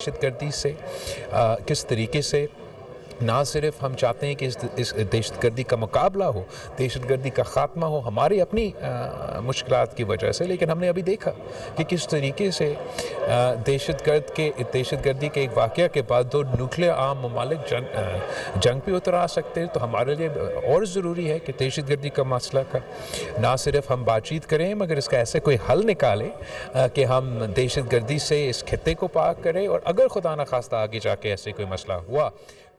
दहशत गर्दी से किस तरीके से ना सिर्फ हम चाहते हैं कि इस दहशत गर्दी का मुकाबला हो, दहशत गर्दी का ख़ात्मा हो हमारी अपनी मुश्किलात की वजह से, लेकिन हमने अभी देखा कि किस तरीके से दहशत गर्दी के एक वाक़या के बाद दो न्यूक्लियर आर्म ममालिक जंग पे उतर आ सकते हैं। तो हमारे लिए और ज़रूरी है कि दहशत गर्दी का मसला का ना सिर्फ हम बातचीत करें मगर इसका ऐसे कोई हल निकालें कि हम दहशत गर्दी से इस खित्ते को पाक करें। और अगर खुदा न खास्ता आगे जाके ऐसे कोई मसला हुआ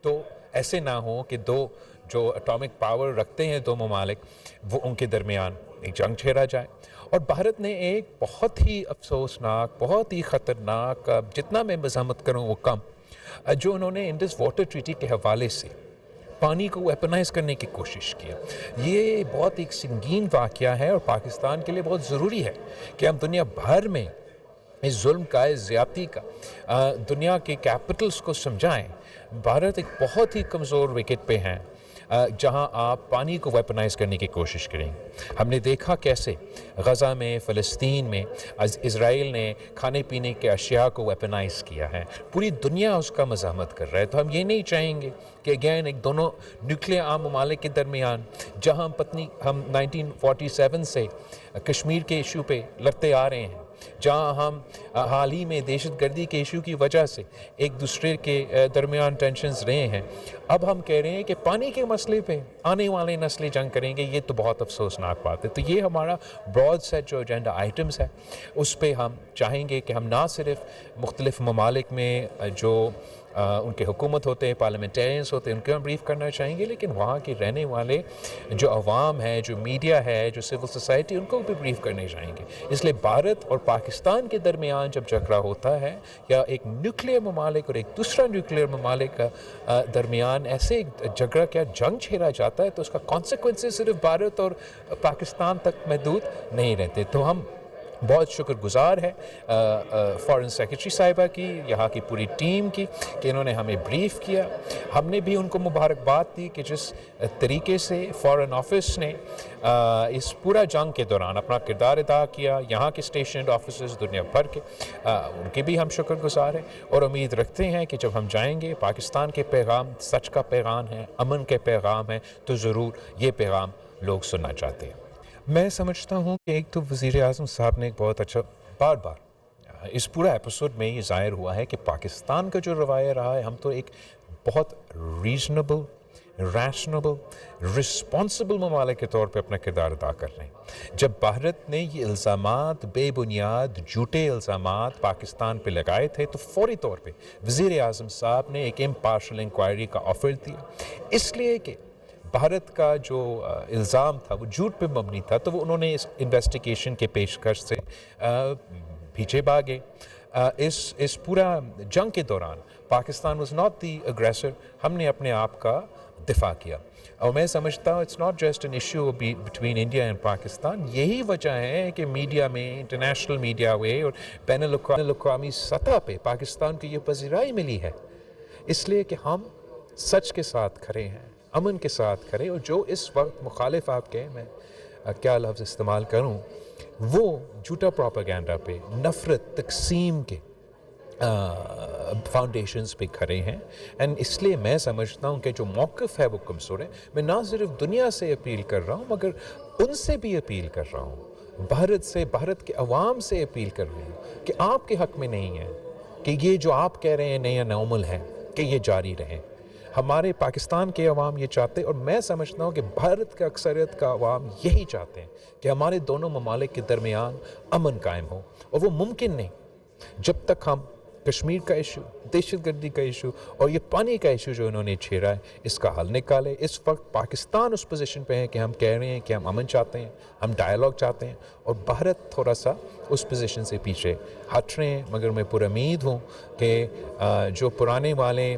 तो ऐसे ना हो कि दो जो एटॉमिक पावर रखते हैं दो ममालिक वो उनके दरमियान एक जंग छेड़ा जाए। और भारत ने एक बहुत ही अफसोसनाक, बहुत ही ख़तरनाक, जितना मैं मज़ामत करूँ वो कम, जो उन्होंने इंडस वाटर ट्रीटी के हवाले से पानी को वेपनाइज़ करने की कोशिश किया। ये बहुत एक संगीन वाक़या है और पाकिस्तान के लिए बहुत ज़रूरी है कि हम दुनिया भर में इस जुल्म का, इस ज़्यादती का दुनिया के कैपिटल्स को समझाएं। भारत एक बहुत ही कमज़ोर विकेट पे हैं जहां आप पानी को वेपनाइज़ करने की कोशिश करेंगे। हमने देखा कैसे गज़ा में, फ़लस्तीन में इज़राइल ने खाने पीने के अशिया को वेपनाइज़ किया है। पूरी दुनिया उसका मज़ाहमत कर रहा है। तो हम ये नहीं चाहेंगे कि अगेन एक दोनों न्यूक्लियर आर्म ममालिक के दरमियान, जहां हम 1947 से कश्मीर के इशू पे लड़ते आ रहे हैं, जहां हम हाल ही में दहशत गर्दी के इशू की वजह से एक दूसरे के दरमियान टेंशन्स रहे हैं, अब हम कह रहे हैं कि पानी के मसले पे आने वाले नस्लें जंग करेंगे। ये तो बहुत अफसोसनाक बात है। तो ये हमारा ब्रॉड सेट जो एजेंडा आइटम्स है उस पे हम चाहेंगे कि हम ना सिर्फ मुख्तलिफ ममालिक में जो उनके हुकूमत होते हैं, पार्लियामेंटेरियंस होते हैं, उनके हम ब्रीफ करना चाहेंगे, लेकिन वहाँ के रहने वाले जो अवाम है, जो मीडिया है, जो सिविल सोसाइटी, उनको भी ब्रीफ करने चाहेंगे। इसलिए भारत और पाकिस्तान के दरमियान जब झगड़ा होता है या एक न्यूक्लियर ममालिक और एक दूसरा न्यूक्लियर ममालिक का दरमियान ऐसे झगड़ा क्या जंग छेड़ा जाता है तो उसका कॉन्सिक्वेंसेस सिर्फ भारत और पाकिस्तान तक महदूद नहीं रहते। तो हम बहुत शुक्रगुजार है फ़ॉरेन सेक्रेटरी साहिबा की, यहाँ की पूरी टीम की, कि इन्होंने हमें ब्रीफ़ किया। हमने भी उनको मुबारकबाद दी कि जिस तरीके से फ़ॉरेन ऑफिस ने इस पूरा जंग के दौरान अपना किरदार अदा किया, यहाँ के स्टेशनड ऑफिसर्स दुनिया भर के, उनके भी हम शुक्रगुजार हैं और उम्मीद रखते हैं कि जब हम जाएंगे पाकिस्तान के पैगाम सच का पैगाम है, अमन के पैगाम है, तो ज़रूर ये पैगाम लोग सुनना चाहते हैं। मैं समझता हूँ कि एक तो वज़ीर आज़म साहब ने एक बहुत अच्छा, बार बार इस पूरा एपिसोड में ये ज़ाहिर हुआ है कि पाकिस्तान का जो रवैया रहा है, हम तो एक बहुत रीजनेबल, रैशनेबल, रिस्पॉन्सिबल ममालिक के तौर पे अपना किरदार अदा कर रहे हैं। जब भारत ने ये इल्ज़ामात, बेबुनियाद झूठे इल्ज़ामात पाकिस्तान पे लगाए थे तो फौरी तौर पे वज़ीर आज़म साहब ने एक इम्पार्शल इंक्वायरी का ऑफ़र दिया, इसलिए कि भारत का जो इल्ज़ाम था वो झूठ पे मबनी था। तो वो उन्होंने इस इन्वेस्टिगेशन के पेशकश से पीछे भागे। इस पूरा जंग के दौरान पाकिस्तान वाज नॉट द अग्रेसर, हमने अपने आप का दिफा किया। और मैं समझता हूँ it's not just an issue between India and Pakistan. यही वजह है कि मीडिया में, इंटरनेशनल मीडिया में और बैनुल-अक़वामी सतह पे पाकिस्तान को ये पज़ीराई मिली है, इसलिए कि हम सच के साथ खड़े हैं, अमन के साथ करें। और जो इस वक्त मुखालिफ आप कहें, मैं क्या लफ्ज़ इस्तेमाल करूं, वो झूठा प्रोपेगेंडा पे, नफ़रत, तकसीम के फाउंडेशंस पे खड़े हैं। एंड इसलिए मैं समझता हूं कि जो मौक़िफ़ है वो कमज़ोर है। मैं ना सिर्फ दुनिया से अपील कर रहा हूं मगर उनसे भी अपील कर रहा हूं, भारत से, भारत के अवाम से अपील कर रही हूँ कि आपके हक़ में नहीं है कि ये जो आप कह रहे हैं नया नॉर्मल है कि ये जारी रहे। हमारे पाकिस्तान के अवाम ये चाहते हैं और मैं समझता हूँ कि भारत का अक्सरियत का अवाम यही चाहते हैं कि हमारे दोनों ममालिक के दरमियान अमन कायम हो। और वो मुमकिन नहीं जब तक हम कश्मीर का इशू, दहशत गर्दी का इशू और ये पानी का इशू जो इन्होंने छेड़ा है, इसका हल निकाले। इस वक्त पाकिस्तान उस पोजीशन पे है कि हम कह रहे हैं कि हम अमन चाहते हैं, हम डायलॉग चाहते हैं, और भारत थोड़ा सा उस पोजीशन से पीछे हट रहे हैं। मगर मैं पुरुमीद हूँ कि जो पुराने वाले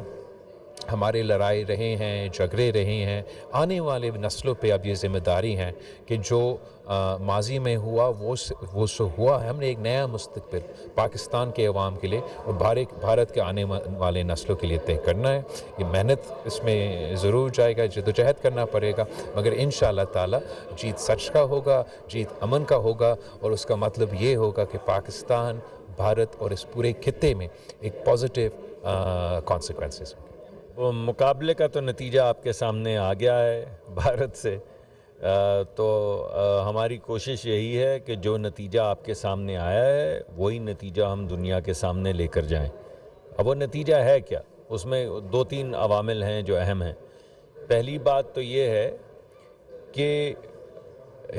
हमारे लड़ाई रहे हैं, झगड़े रहे हैं, आने वाले नस्लों पे अब ये ज़िम्मेदारी है कि जो माजी में हुआ वो सो हुआ है। हमने एक नया मुस्तक़बिल पाकिस्तान के अवाम के लिए और भारत के आने वाले नस्लों के लिए तय करना है। ये मेहनत इसमें ज़रूर जाएगा, जद्दोजहद करना पड़ेगा, मगर इंशाअल्लाह ताला जीत सच का होगा, जीत अमन का होगा। और उसका मतलब ये होगा कि पाकिस्तान भारत और इस पूरे खित्ते में एक पॉजिटिव कॉन्सिक्वेंसेस होंगे। वो मुकाबले का तो नतीजा आपके सामने आ गया है भारत से, तो हमारी कोशिश यही है कि जो नतीजा आपके सामने आया है वही नतीजा हम दुनिया के सामने लेकर जाएं। अब वो नतीजा है क्या, उसमें 2-3 अवामिल हैं जो अहम हैं। पहली बात तो ये है कि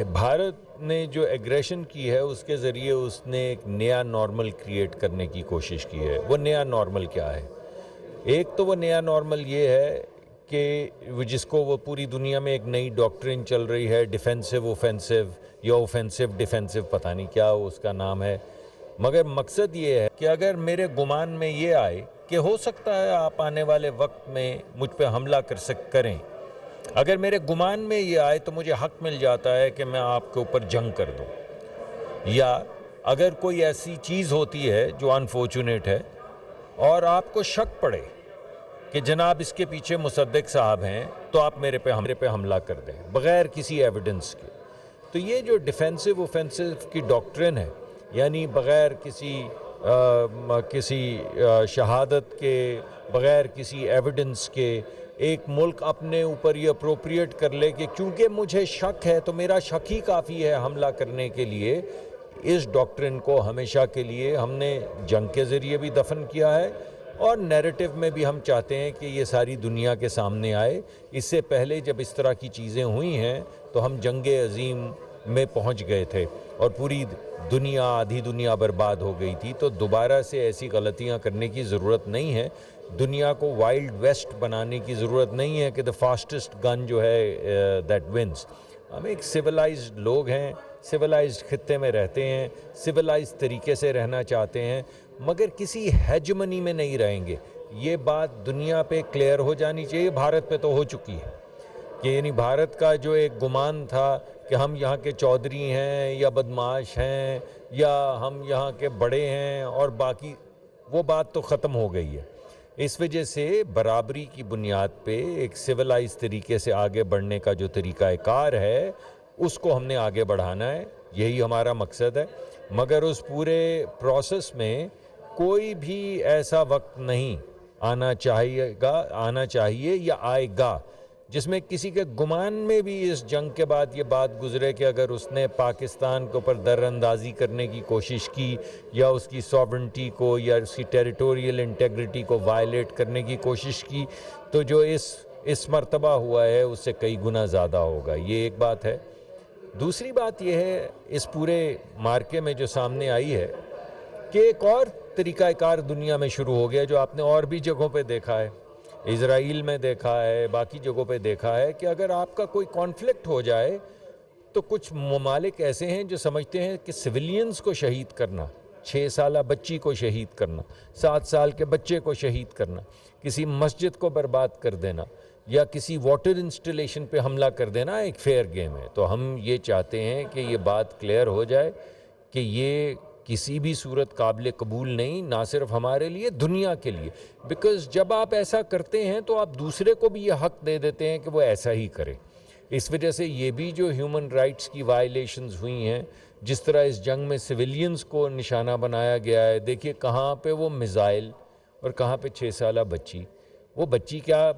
भारत ने जो एग्रेशन की है उसके ज़रिए उसने एक नया नॉर्मल क्रिएट करने की कोशिश की है। वो नया नॉर्मल क्या है? एक तो वो नया नॉर्मल ये है कि जिसको वो पूरी दुनिया में एक नई डॉक्ट्रिन चल रही है, डिफेंसिव ऑफेंसिव या ऑफेंसिव डिफेंसिव, पता नहीं क्या उसका नाम है, मगर मकसद ये है कि अगर मेरे गुमान में ये आए कि हो सकता है आप आने वाले वक्त में मुझ पे हमला करें, अगर मेरे गुमान में ये आए तो मुझे हक मिल जाता है कि मैं आपके ऊपर जंग कर दूं। या अगर कोई ऐसी चीज़ होती है जो अनफॉर्चुनेट है और आपको शक पड़े कि जनाब इसके पीछे मुसद्दिक साहब हैं, तो आप मेरे पे हमला कर दें बग़ैर किसी एविडेंस के। तो ये जो डिफेंसिव ऑफेंसिव की डॉक्ट्रिन है, यानी बग़ैर किसी शहादत के, बग़ैर किसी एविडेंस के एक मुल्क अपने ऊपर ये अप्रोप्रिएट कर ले कि क्योंकि मुझे शक है तो मेरा शक ही काफ़ी है हमला करने के लिए, इस डॉक्ट्रिन को हमेशा के लिए हमने जंग के ज़रिए भी दफन किया है और नैरेटिव में भी हम चाहते हैं कि ये सारी दुनिया के सामने आए। इससे पहले जब इस तरह की चीज़ें हुई हैं तो हम जंग अज़ीम में पहुंच गए थे और पूरी दुनिया, आधी दुनिया बर्बाद हो गई थी। तो दोबारा से ऐसी गलतियां करने की ज़रूरत नहीं है। दुनिया को वाइल्ड वेस्ट बनाने की ज़रूरत नहीं है कि द फास्टेस्ट गन जो है दैट विंस। हम एक सिविलाइज्ड लोग हैं, सिविलाइज्ड खित्ते में रहते हैं, सिविलाइज्ड तरीके से रहना चाहते हैं, मगर किसी हेजमनी में नहीं रहेंगे। ये बात दुनिया पे क्लियर हो जानी चाहिए। भारत पे तो हो चुकी है कि यानी भारत का जो एक गुमान था कि हम यहाँ के चौधरी हैं या बदमाश हैं या हम यहाँ के बड़े हैं और बाकी, वो बात तो ख़त्म हो गई है। इस वजह से बराबरी की बुनियाद पे एक सिविलाइज तरीके से आगे बढ़ने का जो तरीक़ाकार है उसको हमने आगे बढ़ाना है, यही हमारा मकसद है। मगर उस पूरे प्रोसेस में कोई भी ऐसा वक्त नहीं आना चाहिए या आएगा जिसमें किसी के गुमान में भी इस जंग के बाद ये बात गुजरे कि अगर उसने पाकिस्तान के ऊपर दरअंदाजी करने की कोशिश की या उसकी सॉवरेंटी को या उसकी टेरिटोरियल इंटेग्रिटी को वायलेट करने की कोशिश की, तो जो इस मर्तबा हुआ है उससे कई गुना ज़्यादा होगा। ये एक बात है। दूसरी बात यह है इस पूरे मार्के में जो सामने आई है कि एक और तरीक़ाकार दुनिया में शुरू हो गया जो आपने और भी जगहों पे देखा है, इज़राइल में देखा है, बाकी जगहों पे देखा है कि अगर आपका कोई कॉन्फ्लिक्ट हो जाए तो कुछ ममालिक ऐसे हैं जो समझते हैं कि सिविलियंस को शहीद करना, 6 साल बच्ची को शहीद करना, 7 साल के बच्चे को शहीद करना, किसी मस्जिद को बर्बाद कर देना या किसी वाटर इंस्टॉलेशन पे हमला कर देना एक फेयर गेम है। तो हम ये चाहते हैं कि ये बात क्लियर हो जाए कि ये किसी भी सूरत काबिल कबूल नहीं, ना सिर्फ हमारे लिए, दुनिया के लिए। बिकॉज़ जब आप ऐसा करते हैं तो आप दूसरे को भी ये हक दे देते हैं कि वो ऐसा ही करे। इस वजह से ये भी जो ह्यूमन राइट्स की वायलेशंस हुई हैं, जिस तरह इस जंग में सिविलियंस को निशाना बनाया गया है, देखिए कहाँ पे वो मिसाइल और कहाँ पे 6 साल बच्ची, वो बच्ची क्या